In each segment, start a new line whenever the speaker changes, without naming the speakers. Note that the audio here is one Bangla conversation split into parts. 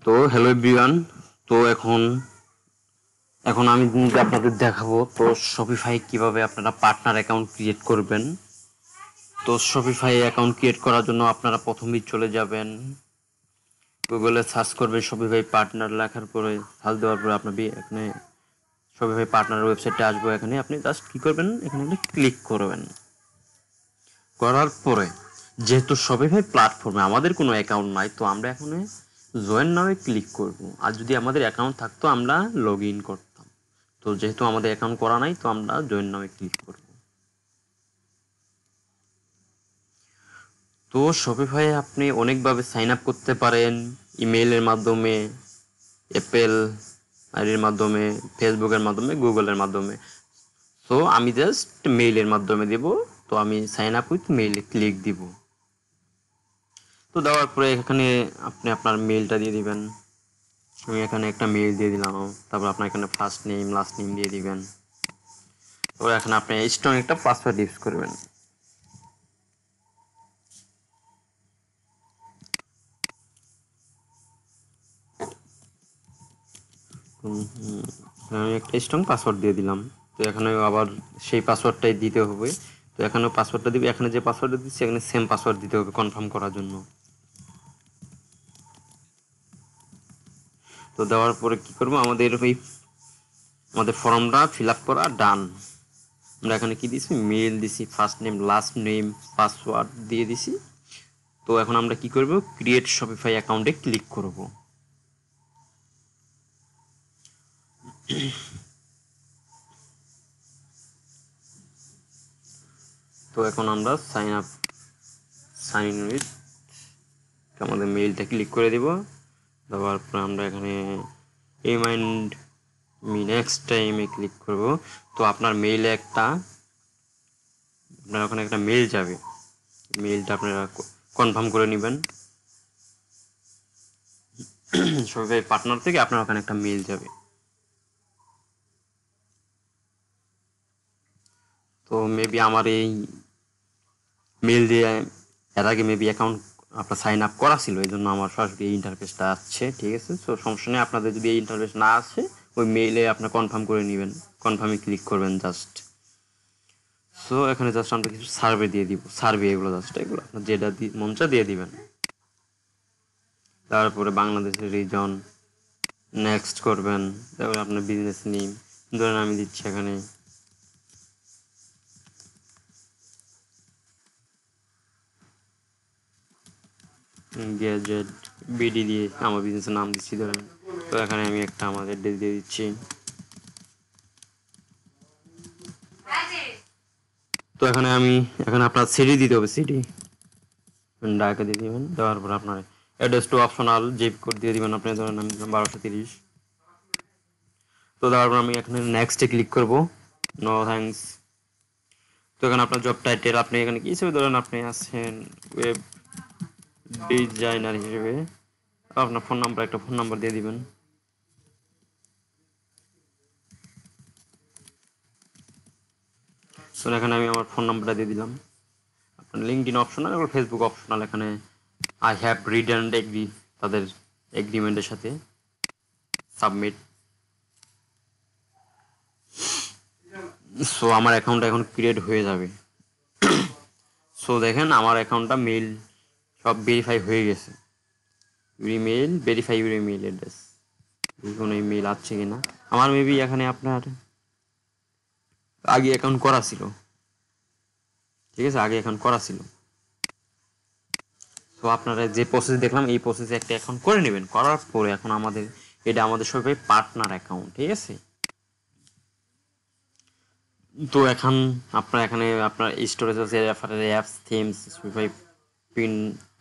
তো হ্যালো এভরিওয়ান। তো এখন এখন আমি আপনাদের দেখাবো তো শপিফাই কিভাবে আপনারা পার্টনার অ্যাকাউন্ট ক্রিয়েট করবেন। তো শপিফাই অ্যাকাউন্ট ক্রিয়েট করার জন্য আপনারা প্রথমেই চলে যাবেন গুগলে, সার্চ করবেন শপিফাই পার্টনার, লেখার পরে সার্চ দেওয়ার পরে আপনার এখানে শপিফাই পার্টনার ওয়েবসাইটে আসবো। এখানে আপনি জাস্ট কী করবেন, এখানে আপনি ক্লিক করবেন। করার পরে যেহেতু শপিফাই প্ল্যাটফর্মে আমাদের কোনো অ্যাকাউন্ট নাই, তো আমরা এখানে জয়েন নামে ক্লিক করব। আর যদি আমাদের অ্যাকাউন্ট থাকতো আমরা লগ ইন করতাম। তো যেহেতু আমাদের অ্যাকাউন্ট করা নাই, তো আমরা জয়েন নামে ক্লিক করব। তো শপিফাই আপনি অনেকভাবে সাইন আপ করতে পারেন, ইমেইলের মাধ্যমে, অ্যাপেল আইডির মাধ্যমে, ফেসবুকের মাধ্যমে, গুগলের মাধ্যমে। তো আমি জাস্ট মেইলের মাধ্যমে দেব। তো আমি সাইন আপ উইথ মেইলে ক্লিক দিব। তো দেওয়ার পরে এখানে আপনি আপনার মেইলটা দিয়ে দিবেন। আমি এখানে একটা মেইল দিয়ে দিলাম। তারপর আপনার এখানে ফার্স্ট নেম লাস্ট নেম দিয়ে দিবেন। তো এখানে আপনি স্ট্রং একটা পাসওয়ার্ড ইউজ করবেন। আমি একটা স্ট্রং পাসওয়ার্ড দিয়ে দিলাম। তো এখানে আবার সেই পাসওয়ার্ডটাই দিতে হবে। তো এখানেও পাসওয়ার্ডটা দিবে, এখানে যে পাসওয়ার্ডটা দিচ্ছি এখানে সেম পাসওয়ার্ড দিতে হবে কনফার্ম করার জন্য। তো দেওয়ার পরে কি করব, আমাদের ফর্মটা ফিল আপ করা ডান। আমরা এখানে কি দিছি, মেল দিছি, first name last name password দিয়ে দিছি। তো এখন আমরা কি করব, ক্রিয়েট শপিফাই অ্যাকাউন্টে ক্লিক করব। তো এখন আমরা সাইন ইন উইথ আমাদের মেইলটা ক্লিক করে দিব। দেওয়ার পর আমরা এখানে রিমাইন্ড মি নেক্সট টাইমে ক্লিক করব। তো আপনার মেইলে আপনার ওখানে একটা মেইল যাবে, মেইলটা আপনারা কনফার্ম করে নেবেন। শপিফাই পার্টনার থেকে আপনার ওখানে একটা মেইল যাবে। তো মেবি আমার এই মেইল দিয়ে এর আগে মেবি অ্যাকাউন্ট আপনার সাইন আপ করা ছিল, এই জন্য আমার সরাসরি এই ইন্টারফেসটা আসছে। ঠিক আছে, তো সমস্যা নেই। আপনাদের যদি এই ইন্টারফেস না আসে, ওই মেইলে আপনার কনফার্ম করে নেবেন, কনফার্মে ক্লিক করবেন জাস্ট। সো এখানে জাস্ট আমরা কিছু সার্ভে দিয়ে দিব, সার্ভে এগুলো জাস্ট এগুলো আপনার যেটা মন চায় দিয়ে দিবেন। তারপরে বাংলাদেশের রিজন নেক্সট করবেন। তারপরে আপনার বিজনেস নেম ধরেন আমি দিচ্ছি এখানে গ্যাজেট বিডি দিয়ে আমার বিজনেসের নাম দিচ্ছি ধরেন। তো এখানে আমি একটা আমার অ্যাড্রেস দিয়ে দিচ্ছি। তো এখানে আপনার সিডি দিতে হবে, সিডি ডাকে দিয়ে দিবেন। দেওয়ার পর আপনার address two optional zip code দিয়ে দিবেন। আপনি ধরেন আমি 1230। তো দেওয়ার পর আমি এখানে নেক্সটে ক্লিক করব। No thanks. তো এখানে আপনার জব টাইটেল আপনি এখানে কি হিসেবে ধরেন আপনি আছেন ওয়েব ডিজাইনার হিসেবে। আপনার একটা ফোন নাম্বার দিয়ে দিবেন। তো এখানে আমি আমার ফোন নাম্বারটা দিয়ে দিলাম। আপনার লিঙ্কডিন অপশনাল এবং ফেসবুক অপশনাল। এখানে I have read and agree, তাদের এগ্রিমেন্টের সাথে সাবমিট। সো আমার অ্যাকাউন্টটা এখন ক্রিয়েট হয়ে যাবে। সো দেখেন আমার অ্যাকাউন্টটা মেইল সব ভেরিফাই হয়ে গেছে। Email verify your email address, কোনো ইমেল আছে কিনা। আমার মেবি এখানে আপনার আগে অ্যাকাউন্ট করা ছিল। ঠিক আছে, আগে অ্যাকাউন্ট করা ছিল। তো আপনারা যে প্রসেস দেখলাম এই প্রসেসে একটা অ্যাকাউন্ট করে নেবেন। করার পরে এখন এটা আমাদের সবাই পার্টনার অ্যাকাউন্ট। ঠিক আছে, তো এখন এখানে আপনার স্টোরেজ আছে, apps, themes, Shopify pin,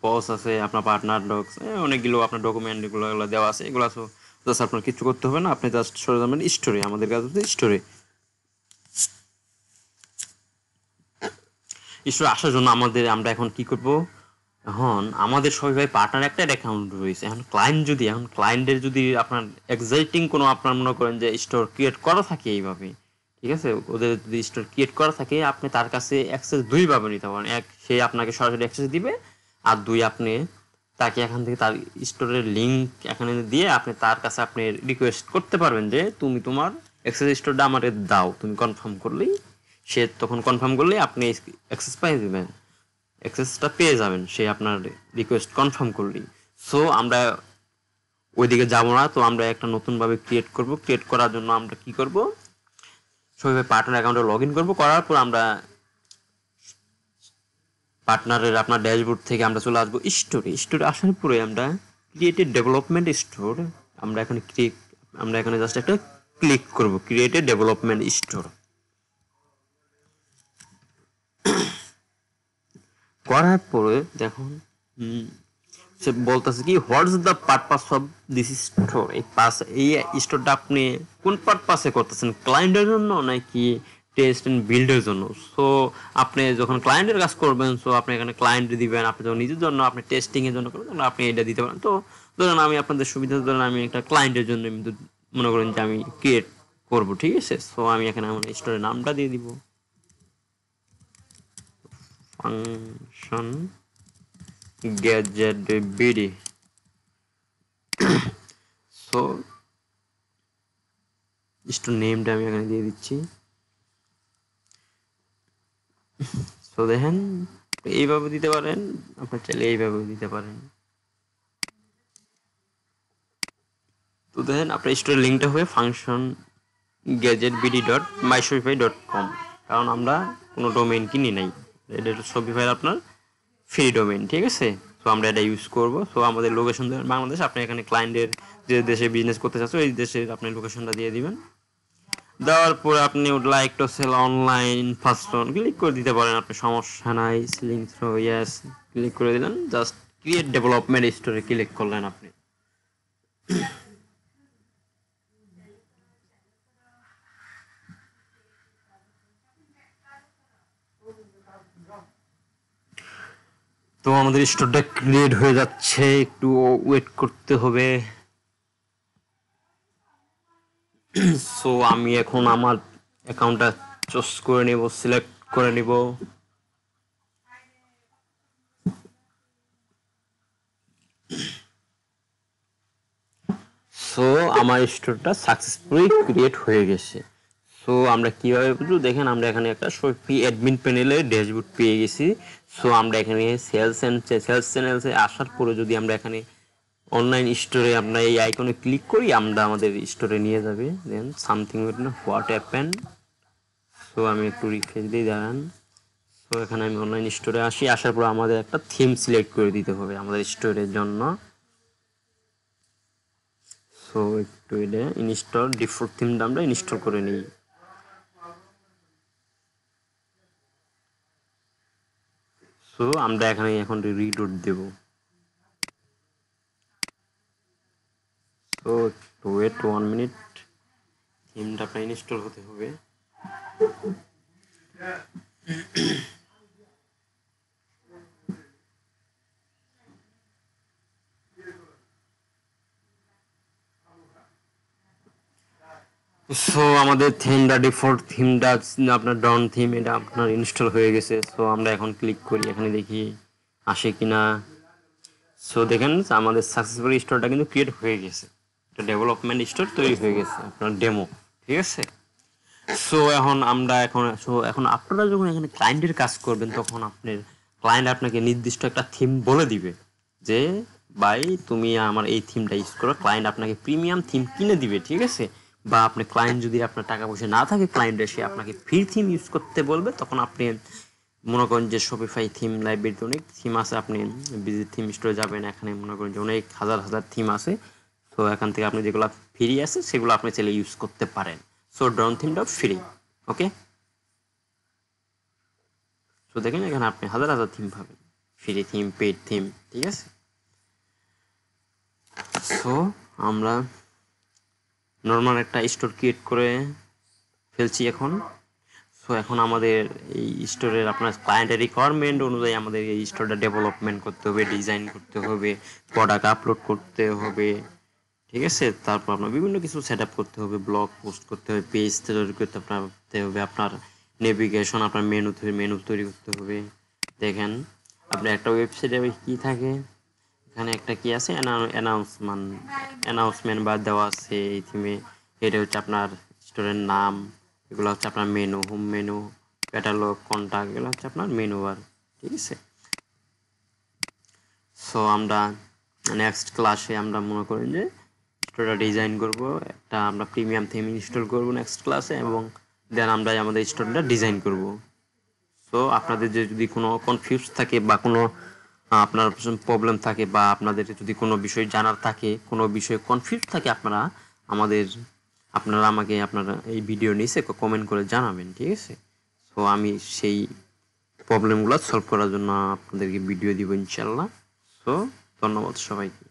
POS আছে, আপনার পার্টনার ডক্স, অনেকগুলো আপনার ডকুমেন্ট এগুলো দেওয়া আছে। এগুলো আছে, জাস্ট আপনার কিছু করতে হবে না। আপনি জাস্ট সরে যাবেন স্টোরে। আমাদের কাছে হচ্ছে স্টোরে আসার জন্য আমরা এখন কি করব, এখন আমাদের সবাই পার্টনার একটা অ্যাকাউন্ট রয়েছে। এখন ক্লায়েন্টের যদি আপনার এক্সাইটিং কোনো আপনার মনে করেন যে স্টোর ক্রিয়েট করা থাকে এইভাবে, ঠিক আছে, ওদের যদি স্টোর ক্রিয়েট করা থাকে আপনি তার কাছে অ্যাক্সেস দুইভাবে নিতে পারেন। এক, সে আপনাকে সরাসরি অ্যাক্সেস দিবে, আর দুই, আপনি তাকে এখান থেকে তার স্টোরের লিংক এখানে দিয়ে আপনি তার কাছে আপনি রিকোয়েস্ট করতে পারবেন যে তুমি তোমার অ্যাক্সেস স্টোরটা আমাকে দাও, তুমি কনফার্ম করলেই সে তখন কনফার্ম করলেই আপনি অ্যাক্সেস পেয়ে যাবেন, অ্যাক্সেসটা পেয়ে যাবেন সে আপনার রিকোয়েস্ট কনফার্ম করলেই। সো আমরা ওইদিকে যাব না, তো আমরা একটা নতুনভাবে ক্রিয়েট করব। ক্রিয়েট করার জন্য আমরা কি করব, শপিফাই পার্টনার অ্যাকাউন্টে লগ ইন করবো। করার পর আমরা পার্টনারের আপনার ড্যাশবোর্ড থেকে আমরা চলে আসবো স্টোরে। স্টোরে আসার পরে আমরা ক্রিয়েটেড ডেভেলপমেন্ট স্টোর, আমরা এখানে জাস্ট একটা ক্লিক করব, ক্রিয়েটেড ডেভেলপমেন্ট স্টোর। করার পরে দেখুন সে বলতেছে কি what's the purpose of this store. এই স্টোরটা আপনি কোন পারপাসে করতেছেন, ক্লায়েন্টের জন্য নাকি টেস্ট এন্ড বিল্ডের জন্য? সো আপনি যখন ক্লায়েন্টের কাজ করবেন, সো আপনি এখানে ক্লায়েন্ট দিবেন। আপনি যখন নিজের জন্য আপনি টেস্টিং এর জন্য করবেন, তখন আপনি এটা দিতে পারেন। তো ধরেন আমি আপনাদের সুবিধার জন্য আমি একটা ক্লায়েন্টের জন্য মনে করেন যে আমি ক্রিয়েট করব, ঠিক আছে? সো আমি এখানে আমার স্টোরের নামটা দিয়ে দিব, function gadget BD. So store নেমটা আমি এখানে দিয়ে দিচ্ছি। সো দেখেন এইভাবে দিতে পারেন, আপনার চাইলে এইভাবে দিতে পারেন। তো দেখেন আপনার স্টোরের লিঙ্কটা হবে function gadget BD dot myshopify dot com, কারণ আমরা কোনো ডোমেইন কিনি নাই, এটা শপিফাই আপনার ফ্রি ডোমেইন, ঠিক আছে? তো আমরা এটা ইউজ করব। সো আমাদের লোকেশন বাংলাদেশ, আপনি এখানে ক্লায়েন্টের যে দেশে বিজনেস করতে চাচ্ছেন ওই দেশের আপনি লোকেশনটা দিয়ে দিবেন। দেওয়ার পরে আপনি would like to sell online first on click করে দিতে পারেন, আপনি সমস্যা নাই। সিলিং থ্রো ইয়েস ক্লিক করে দিলেন, জাস্ট ক্রিয়েট ডেভেলপমেন্ট স্টোরে ক্লিক করলেন আপনি। তো আমাদের স্টোরটা ক্রিয়েট হয়ে যাচ্ছে, একটু ওয়েট করতে হবে। সো আমি এখন আমার অ্যাকাউন্টটা চুজ করে নিব, সিলেক্ট করে নিব। সো আমার স্টোরটা সাকসেসফুলি ক্রিয়েট হয়ে গেছে। সো আমরা কিভাবে বুঝবো, দেখেন আমরা এখানে একটা শপি অ্যাডমিন প্যানেলে ড্যাশবোর্ড পেয়ে গেছি। সো আমরা এখানে সেলস চ্যানেলসে আসার পরে যদি আমরা এখানে অনলাইন স্টোরে আমরা এই আইকনে ক্লিক করি, আমরা আমাদের স্টোরে নিয়ে যাবে। দেন সামথিং হোয়াট হ্যাপেন। সো আমি একটু রিফ্রেশ দিয়ে দাঁড়ান। সো এখানে আমি অনলাইন স্টোরে আসি, আসার পর আমাদের একটা থিম সিলেক্ট করে দিতে হবে আমাদের স্টোরের জন্য। সো একটু এটা ইনস্টল, ডিফল্ট থিমটা আমরা ইনস্টল করে নিই। সো আমরা এখানে এখন রিডোট দেব। সো একটু ওয়েট 1 মিনিট, থিমটা আপনার ইনস্টল হতে হবে। সো আমাদের থিমটা ডিফল্ট থিমটা আপনার ডন থিম, এটা আপনার ইনস্টল হয়ে গেছে। সো আমরা এখন ক্লিক করি, এখানে দেখি আসে কিনা। সো দেখেন আমাদের সাকসেসফুল স্টোরটা কিন্তু ক্রিয়েট হয়ে গেছে, একটা ডেভেলপমেন্ট স্টোর তৈরি হয়ে গেছে আপনার ডেমো, ঠিক আছে? সো এখন আপনারা যখন এখানে ক্লায়েন্টের কাজ করবেন, তখন আপনার ক্লায়েন্ট আপনাকে নির্দিষ্ট একটা থিম বলে দিবে যে ভাই তুমি আমার এই থিমটা ইউজ করো। ক্লায়েন্ট আপনাকে প্রিমিয়াম থিম কিনে দিবে, ঠিক আছে? বা আপনি ক্লায়েন্ট যদি আপনার টাকা পয়সা না থাকে, ক্লায়েন্ট এসে আপনাকে ফ্রি থিম ইউজ করতে বলবে, তখন আপনি মনে করেন যে শপিফাই থিম লাইব্রেরিতে অনেক থিম আছে, আপনি বিজি থিম স্টোরে যাবেন, এখানে মনে করেন যে অনেক হাজার হাজার থিম আছে। তো এখান থেকে আপনি যেগুলো ফ্রি আছে সেগুলো আপনি চাইলে ইউজ করতে পারেন। সো ড্রোন থিমটা ফ্রি, ওকে? সো দেখেন এখানে আপনি হাজার হাজার থিম পাবেন, ফ্রি থিম, পেইড থিম, ঠিক আছে? সো আমরা নর্মাল একটা স্টোর ক্রিয়েট করে ফেলছি এখন। সো এখন আমাদের এই স্টোরের আপনার ক্লায়েন্টের রিকোয়ারমেন্ট অনুযায়ী আমাদের এই স্টোরটা ডেভেলপমেন্ট করতে হবে, ডিজাইন করতে হবে, প্রোডাক্ট আপলোড করতে হবে, ঠিক আছে? তারপর আপনার বিভিন্ন কিছু সেট আপ করতে হবে, ব্লগ পোস্ট করতে হবে, পেজ তৈরি করতে হবে, আপনার নেভিগেশন, আপনার মেনু তৈরি করতে হবে। দেখেন আপনার একটা ওয়েবসাইটে কী থাকে, এখানে একটা কি আছে অ্যানাউন্সমেন্ট বা দেওয়া আছে এই থিমে। এটা হচ্ছে আপনার স্টোরের নাম, এগুলো হচ্ছে আপনার menu, home menu, catalogue, contact, এগুলো হচ্ছে আপনার মেনু বার। ঠিক আছে, সো আমরা নেক্সট ক্লাসে আমরা মনে করেন যে স্টোরটা ডিজাইন করব, একটা আমরা প্রিমিয়াম থিম ইনস্টল করব নেক্সট ক্লাসে, এবং দেন আমরা আমাদের স্টোরটা ডিজাইন করব। সো আপনাদের যদি কোনো কনফিউজ থাকে বা কোনো আপনার প্রবলেম থাকে বা আপনাদের যদি কোনো বিষয় জানার থাকে, কোনো বিষয়ে কনফিউজ থাকে, আপনারা আমাকে আপনারা এই ভিডিও নিচে কমেন্ট করে জানাবেন। ঠিক আছে, সো আমি সেই প্রবলেমগুলো সলভ করার জন্য আপনাদেরকে ভিডিও দিব ইনশাল্লাহ। সো ধন্যবাদ সবাইকে।